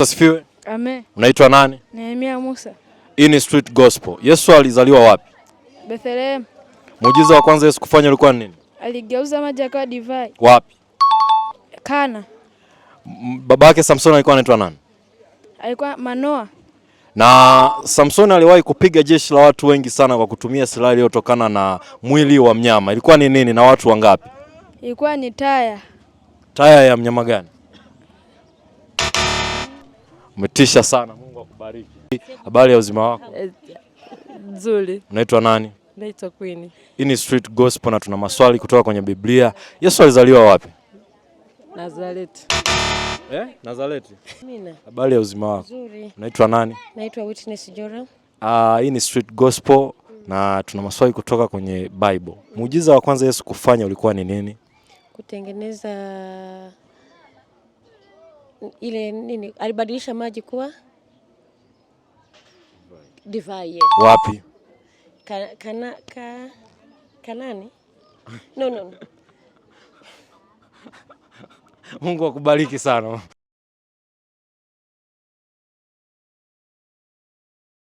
Asifiwe. Amen. Unaitwa nani? Nehemia Musa. Hii ni Street Gospel. Yesu alizaliwa wapi? Bethlehem. Muujiza wa kwanza Yesu kufanya ulikuwa nini? Aligeuza maji yakawa divai. Wapi? Kana. Babake Samson alikuwa anaitwa nani? Alikuwa Manoa. Na Samson aliwahi kupiga jeshi la watu wengi sana kwa kutumia silaha iliyotokana na mwili wa mnyama. Ilikuwa ni nini na watu wangapi? Ilikuwa ni taya. Taya ya mnyama gani? Umetisha sana. Mungu akubariki. Habari ya uzima wako? Nzuri. Unaitwa nani? Naitwa Queen. Hii ni Street Gospel na tuna maswali kutoka kwenye Biblia. Yesu alizaliwa wapi? Nazareti. Nazareti. Amina. Habari ya uzima wako? Nzuri. Unaitwa nani? Naitwa Witness Jora. Hii ni Street Gospel na tuna maswali kutoka kwenye Bible. Muujiza wa kwanza Yesu kufanya ulikuwa ni nini? Kutengeneza ile nini? Alibadilisha maji kuwa divai. Yes. Wapi? Kanani? No. Mungu akubariki sana.